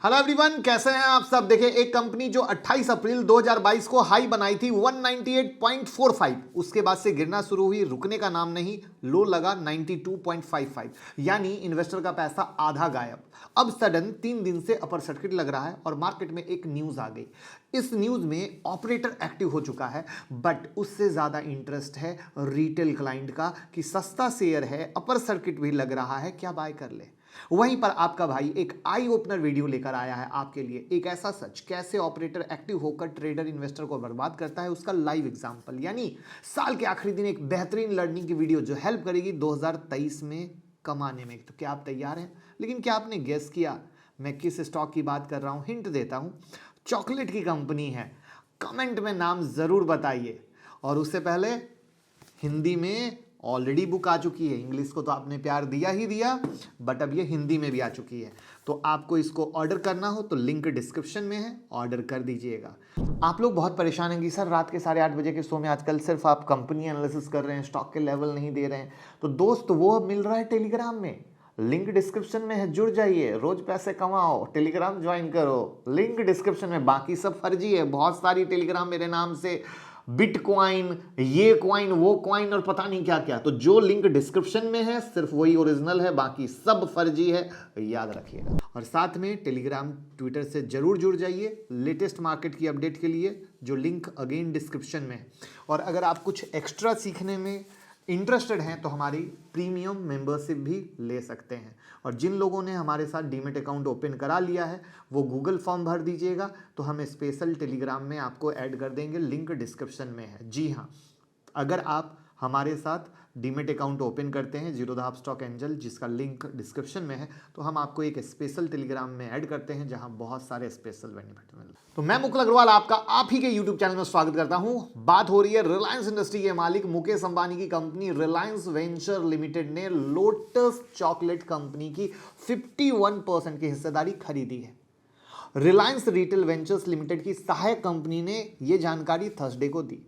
Hello everyone, कैसे हैं आप सब। देखिए, एक कंपनी जो 28 अप्रैल 2022 को हाई बनाई थी 198.45, उसके बाद से गिरना शुरू हुई, रुकने का नाम नहीं, लो लगा 92.55, यानी इन्वेस्टर का पैसा आधा गायब। अब सडन 3 दिन से अपर सर्किट लग रहा है और मार्केट में एक न्यूज आ गई। इस न्यूज में ऑपरेटर एक्टिव हो चुका है, बट उससे ज्यादा इंटरेस्ट है रिटेल क्लाइंट का कि सस्ता शेयर है, अपर सर्किट भी लग रहा है, क्या बाय कर ले। वहीं पर आपका भाई एक आई ओपनर वीडियो लेकर आया है आपके लिए, एक ऐसा सच कैसे ऑपरेटर एक्टिव होकर ट्रेडर इन्वेस्टर को बर्बाद करता है, उसका लाइव एग्जांपल, यानी साल के आखिरी दिन एक बेहतरीन लर्निंग की वीडियो जो हेल्प करेगी 2023 में कमाने में। तो क्या आप तैयार हैं? लेकिन क्या आपने गेस किया मैं किस स्टॉक की बात कर रहा हूं? हिंट देता हूं, चॉकलेट की कंपनी है। कमेंट में नाम जरूर बताइए। और उससे पहले हिंदी में ऑलरेडी बुक आ चुकी है, इंग्लिश को तो आपने प्यार दिया ही दिया, बट अब ये हिंदी में भी आ चुकी है। तो आपको इसको ऑर्डर करना हो तो लिंक डिस्क्रिप्शन में है, ऑर्डर कर दीजिएगा। आप लोग बहुत परेशान हैं कि सर रात के 8:30 बजे के शो में आजकल सिर्फ आप कंपनी एनालिसिस कर रहे हैं, स्टॉक के लेवल नहीं दे रहे हैं। तो दोस्त, वो मिल रहा है टेलीग्राम में, लिंक डिस्क्रिप्शन में है, जुड़ जाइए, रोज पैसे कमाओ, टेलीग्राम ज्वाइन करो, लिंक डिस्क्रिप्शन में। बाकी सब फर्जी है, बहुत सारी टेलीग्राम मेरे नाम से, बिटकॉइन, ये कॉइन, वो कॉइन और पता नहीं क्या क्या। तो जो लिंक डिस्क्रिप्शन में है सिर्फ वही ओरिजिनल है, बाकी सब फर्जी है, याद रखिएगा। और साथ में टेलीग्राम ट्विटर से जरूर जुड़ जाइए लेटेस्ट मार्केट की अपडेट के लिए, जो लिंक अगेन डिस्क्रिप्शन में है। और अगर आप कुछ एक्स्ट्रा सीखने में इंटरेस्टेड हैं तो हमारी प्रीमियम मेंबरशिप भी ले सकते हैं। और जिन लोगों ने हमारे साथ डीमेट अकाउंट ओपन करा लिया है वो गूगल फॉर्म भर दीजिएगा, तो हम स्पेशल टेलीग्राम में आपको ऐड कर देंगे, लिंक डिस्क्रिप्शन में है। जी हाँ, अगर आप हमारे साथ डीमेट अकाउंट ओपन करते हैं जीरोधा स्टॉक एंजल, जिसका लिंक डिस्क्रिप्शन में है, तो हम आपको एक स्पेशल टेलीग्राम में ऐड करते हैं जहां बहुत सारे स्पेशल बेनिफिट मिलते हैं। तो मैं मुकुल अग्रवाल आपका आप ही के यूट्यूब चैनल में स्वागत करता हूं। बात हो रही है रिलायंस इंडस्ट्री के मालिक मुकेश अंबानी की कंपनी रिलायंस वेंचर लिमिटेड ने लोटस चॉकलेट कंपनी की 51% की हिस्सेदारी खरीदी है। रिलायंस रिटेल वेंचर्स लिमिटेड की सहायक कंपनी ने यह जानकारी थर्सडे को दी।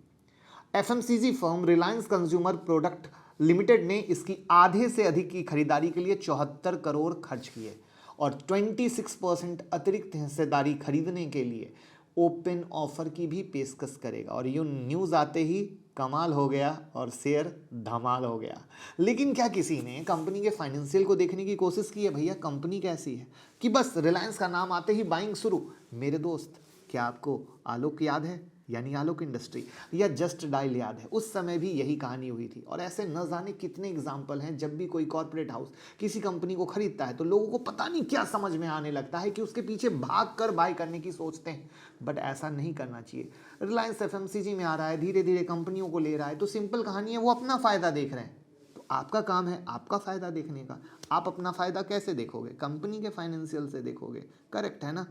FMCG firm Reliance Consumer Product Limited ने इसकी आधे से अधिक की खरीदारी के लिए 74 करोड़ खर्च किए और 26% अतिरिक्त हिस्सेदारी खरीदने के लिए ओपन ऑफर की भी पेशकश करेगा। और ये न्यूज़ आते ही कमाल हो गया और शेयर धमाल हो गया। लेकिन क्या किसी ने कंपनी के फाइनेंशियल को देखने की कोशिश की है? भैया कंपनी कैसी है कि बस रिलायंस का नाम आते ही बाइंग शुरू। मेरे दोस्त, क्या आपको आलोक याद है, यानी आलोक इंडस्ट्री, या जस्ट डायल याद है? उस समय भी यही कहानी हुई थी। और ऐसे न जाने कितने एग्जाम्पल हैं। जब भी कोई कॉर्पोरेट हाउस किसी कंपनी को खरीदता है तो लोगों को पता नहीं क्या समझ में आने लगता है कि उसके पीछे भाग कर बाय करने की सोचते हैं, बट ऐसा नहीं करना चाहिए। रिलायंस एफएमसीजी में आ रहा है, धीरे धीरे कंपनियों को ले रहा है, तो सिंपल कहानी है, वो अपना फायदा देख रहे हैं। तो आपका काम है आपका फायदा देखने का। आप अपना फायदा कैसे देखोगे? कंपनी के फाइनेंशियल से देखोगे, करेक्ट है ना?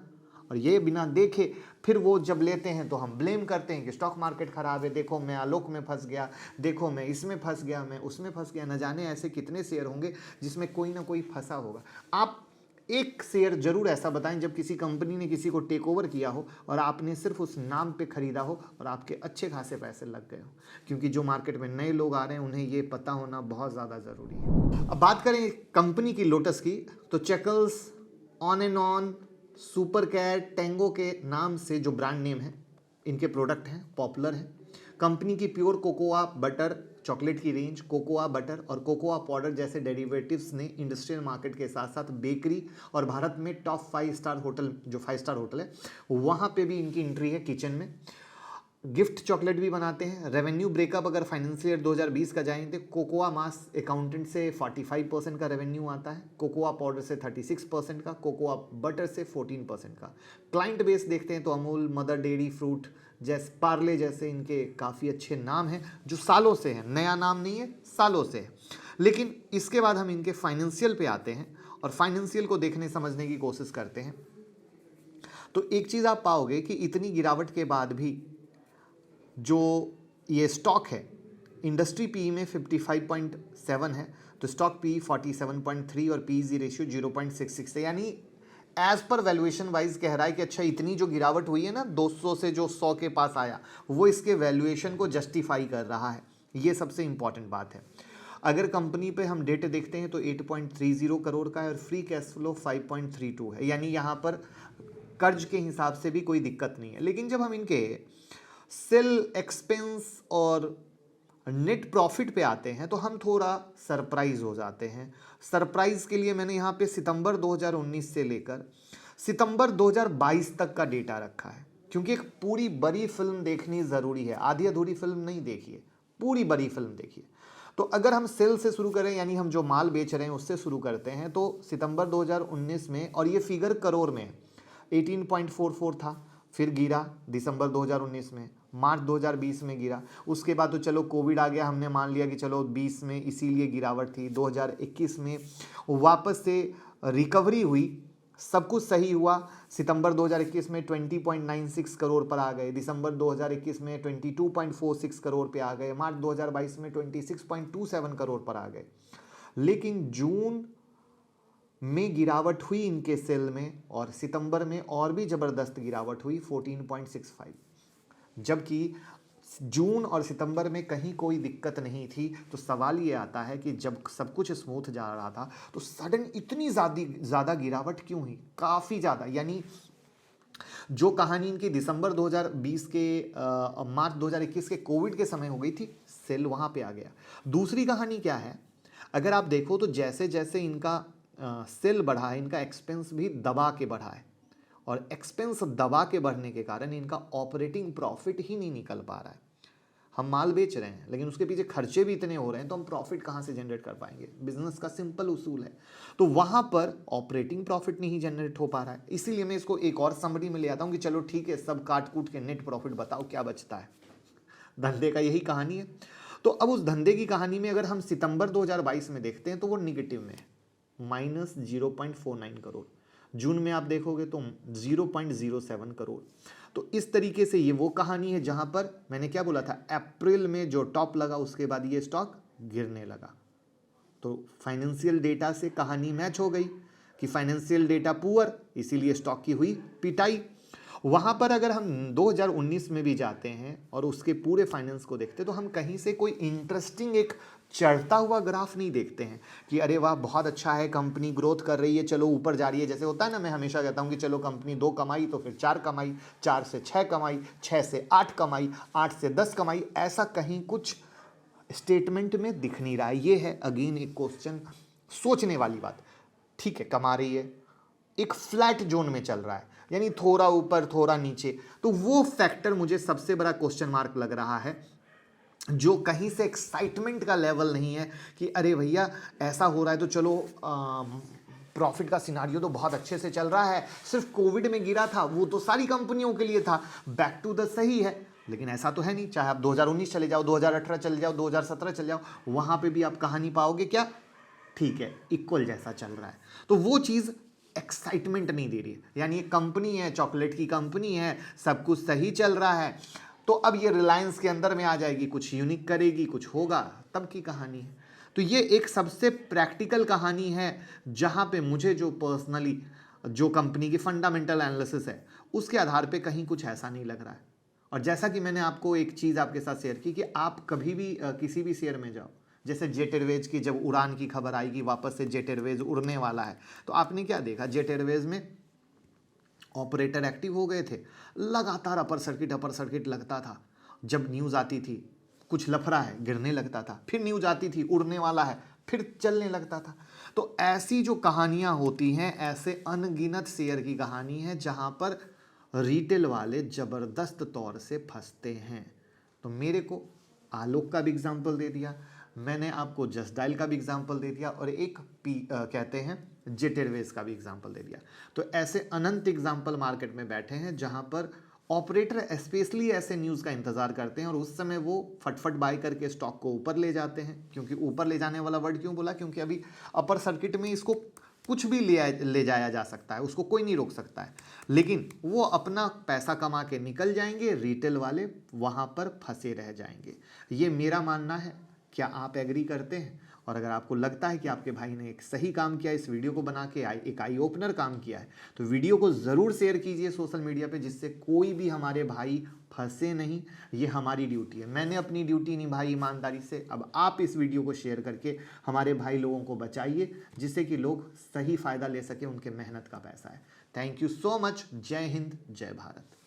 और ये बिना देखे फिर वो जब लेते हैं तो हम ब्लेम करते हैं कि स्टॉक मार्केट खराब है, देखो मैं आलोक में फंस गया, देखो मैं इसमें फंस गया, मैं उसमें फंस गया। न जाने ऐसे कितने शेयर होंगे जिसमें कोई ना कोई फंसा होगा। आप एक शेयर जरूर ऐसा बताएं जब किसी कंपनी ने किसी को टेक ओवर किया हो और आपने सिर्फ उस नाम पे खरीदा हो और आपके अच्छे खासे पैसे लग गए हो, क्योंकि जो मार्केट में नए लोग आ रहे हैं उन्हें ये पता होना बहुत ज़्यादा ज़रूरी है। अब बात करें कंपनी की लोटस की, तो चेकल्स, on and on, super care, Tango के नाम से जो ब्रांड नेम है, इनके प्रोडक्ट हैं, पॉपुलर हैं। कंपनी की प्योर कोकोआ बटर चॉकलेट की रेंज, कोकोआ बटर और कोकोआ पाउडर जैसे डेरिवेटिव्स ने इंडस्ट्रियल मार्केट के साथ साथ बेकरी और भारत में टॉप 5 स्टार होटल, जो 5 स्टार होटल है, वहाँ पे भी इनकी एंट्री है किचन में। गिफ्ट चॉकलेट भी बनाते हैं। रेवेन्यू ब्रेकअप अगर फाइनेंशियल ईयर 2020 का जाएं तो कोकोआ मास अकाउंटेंट से 45% का रेवेन्यू आता है, कोकोआ पाउडर से 36% का, कोकोआ बटर से 14% का। क्लाइंट बेस देखते हैं तो अमूल, मदर डेयरी, फ्रूट जैसे, पार्ले जैसे इनके काफ़ी अच्छे नाम हैं जो सालों से हैं, नया नाम नहीं है, सालों से है। लेकिन इसके बाद हम इनके फाइनेंशियल पे आते हैं और फाइनेंशियल को देखने समझने की कोशिश करते हैं। तो एक चीज़ आप पाओगे कि इतनी गिरावट के बाद भी जो ये स्टॉक है, इंडस्ट्री पी में 55.7 है, तो स्टॉक पी 47.3 और पीई रेशियो 0.66 है। यानी एज पर वैल्यूएशन वाइज कह रहा है कि अच्छा, इतनी जो गिरावट हुई है ना 200 से जो 100 के पास आया, वो इसके वैल्यूएशन को जस्टिफाई कर रहा है। ये सबसे इंपॉर्टेंट बात है। अगर कंपनी पे हम डेट देखते हैं तो 8.30 करोड़ का है और फ्री कैश फ्लो 5.32 है, यानी यहाँ पर कर्ज के हिसाब से भी कोई दिक्कत नहीं है। लेकिन जब हम इनके सेल एक्सपेंस और नेट प्रॉफिट पे आते हैं तो हम थोड़ा सरप्राइज हो जाते हैं। सरप्राइज के लिए मैंने यहाँ पे सितंबर 2019 से लेकर सितंबर 2022 तक का डेटा रखा है, क्योंकि एक पूरी बड़ी फिल्म देखनी ज़रूरी है। आधी अधूरी फिल्म नहीं देखिए, पूरी बड़ी फिल्म देखिए। तो अगर हम सेल से शुरू करें, यानी हम जो माल बेच रहे हैं उससे शुरू करते हैं, तो सितंबर 2019 में, और ये फिगर करोड़ में 18.44 था, फिर गिरा दिसंबर 2019 में, मार्च 2020 में गिरा। उसके बाद तो चलो कोविड आ गया, हमने मान लिया कि चलो 20 में इसीलिए गिरावट थी। 2021 में वापस से रिकवरी हुई, सब कुछ सही हुआ। सितंबर 2021 में 20.96 करोड़ पर आ गए, दिसंबर 2021 में 22.46 करोड़ पे आ गए, मार्च 2022 में 26.27 करोड़ पर आ गए। लेकिन जून में गिरावट हुई इनके सेल में, और सितंबर में और भी ज़बरदस्त गिरावट हुई 14.65। जबकि जून और सितंबर में कहीं कोई दिक्कत नहीं थी। तो सवाल ये आता है कि जब सब कुछ स्मूथ जा रहा था तो सडन इतनी ज़्यादा गिरावट क्यों हुई? काफ़ी ज़्यादा, यानी जो कहानी इनकी दिसंबर 2020 के मार्च 2021 के कोविड के समय हो गई थी, सेल वहाँ पे आ गया। दूसरी कहानी क्या है, अगर आप देखो तो जैसे जैसे इनका सेल बढ़ा है, इनका एक्सपेंस भी दबा के बढ़ा है, और एक्सपेंस दबा के बढ़ने के कारण इनका ऑपरेटिंग प्रॉफिट ही नहीं निकल पा रहा है। हम माल बेच रहे हैं लेकिन उसके पीछे खर्चे भी इतने हो रहे हैं, तो हम प्रॉफिट कहाँ से जनरेट कर पाएंगे? बिजनेस का सिंपल उसूल है। तो वहाँ पर ऑपरेटिंग प्रॉफिट नहीं जनरेट हो पा रहा है। इसीलिए मैं इसको एक और समरी में ले आता हूँ कि चलो ठीक है, सब काट कूट के नेट प्रॉफिट बताओ क्या बचता है। धंधे का यही कहानी है। तो अब उस धंधे की कहानी में अगर हम सितंबर 2022 में देखते हैं तो वो निगेटिव में है, -0.49 करोड़। जून में आप देखोगे तो 0.07 करोड़। तो इस तरीके से ये वो कहानी है जहां पर मैंने क्या बोला था, अप्रैल में जो टॉप लगा उसके बाद ये स्टॉक गिरने लगा। तो फाइनेंशियल डेटा से कहानी मैच हो गई कि फाइनेंशियल डेटा पुअर, इसीलिए स्टॉक की हुई पिटाई। वहाँ पर अगर हम 2019 में भी जाते हैं और उसके पूरे फाइनेंस को देखते हैं तो हम कहीं से कोई इंटरेस्टिंग एक चढ़ता हुआ ग्राफ नहीं देखते हैं कि अरे वाह बहुत अच्छा है, कंपनी ग्रोथ कर रही है, चलो ऊपर जा रही है। जैसे होता है ना, मैं हमेशा कहता हूँ कि चलो कंपनी 2 कमाई तो फिर 4 कमाई, 4 से 6 कमाई, 6 से 8 कमाई, 8 से 10 कमाई, ऐसा कहीं कुछ स्टेटमेंट में दिख नहीं रहा है। ये है अगेन एक क्वेश्चन, सोचने वाली बात। ठीक है, कमा रही है, एक फ्लैट जोन में चल रहा है, यानी थोड़ा ऊपर थोड़ा नीचे, तो वो फैक्टर मुझे सबसे बड़ा क्वेश्चन मार्क लग रहा है, जो कहीं से एक्साइटमेंट का लेवल नहीं है कि अरे भैया ऐसा हो रहा है तो चलो प्रॉफिट का सिनारियो तो बहुत अच्छे से चल रहा है, सिर्फ कोविड में गिरा था वो तो सारी कंपनियों के लिए था, बैक टू द सही है। लेकिन ऐसा तो है नहीं, चाहे आप 2019 चले जाओ, 2018 चले जाओ, 2017 चले जाओ, वहां पे भी आप कहानी पाओगे क्या, ठीक है इक्वल जैसा चल रहा है। तो वो चीज़ एक्साइटमेंट नहीं दे रही है। यानी एक कंपनी है, चॉकलेट की कंपनी है, सब कुछ सही चल रहा है, तो अब ये रिलायंस के अंदर में आ जाएगी, कुछ यूनिक करेगी, कुछ होगा, तब की कहानी है। तो ये एक सबसे प्रैक्टिकल कहानी है जहां पे मुझे जो पर्सनली जो कंपनी की फंडामेंटल एनालिसिस है उसके आधार पे कहीं कुछ ऐसा नहीं लग रहा है। और जैसा कि मैंने आपको एक चीज़ आपके साथ शेयर की कि आप कभी भी किसी भी शेयर में जाओ, जैसे जेट एयरवेज की जब उड़ान की खबर आएगी, वापस से जेट एयरवेज उड़ने वाला है, तो आपने क्या देखा, जेट एयरवेज में ऑपरेटर एक्टिव हो गए थे, लगातार अपर सर्किट लगता था। जब न्यूज़ आती थी कुछ लफड़ा है, गिरने लगता था, फिर न्यूज़ आती थी उड़ने वाला है, फिर चलने लगता था। तो ऐसी जो कहानियां होती हैं, ऐसे अनगिनत शेयर की कहानी है जहां पर रिटेल वाले ज़बरदस्त तौर से फंसते हैं। तो मेरे को आलोक का भी एग्जाम्पल दे दिया, मैंने आपको जस्ट डायल का भी एग्जाम्पल दे दिया, और एक कहते हैं जेट एयरवेज का भी एग्जाम्पल दे दिया। तो ऐसे अनंत एग्जाम्पल मार्केट में बैठे हैं जहां पर ऑपरेटर स्पेशली ऐसे न्यूज़ का इंतजार करते हैं और उस समय वो फटफट बाय करके स्टॉक को ऊपर ले जाते हैं। क्योंकि ऊपर ले जाने वाला वर्ड क्यों बोला, क्योंकि अभी अपर सर्किट में इसको कुछ भी ले जाया जा सकता है, उसको कोई नहीं रोक सकता है। लेकिन वो अपना पैसा कमा के निकल जाएंगे, रिटेल वाले वहाँ पर फंसे रह जाएंगे। ये मेरा मानना है, क्या आप एग्री करते हैं? और अगर आपको लगता है कि आपके भाई ने एक सही काम किया, इस वीडियो को बना के एक आई ओपनर काम किया है, तो वीडियो को ज़रूर शेयर कीजिए सोशल मीडिया पे, जिससे कोई भी हमारे भाई फंसे नहीं। ये हमारी ड्यूटी है, मैंने अपनी ड्यूटी निभाई ईमानदारी से। अब आप इस वीडियो को शेयर करके हमारे भाई लोगों को बचाइए, जिससे कि लोग सही फ़ायदा ले सके, उनके मेहनत का पैसा है। Thank you so much. जय हिंद, जय भारत।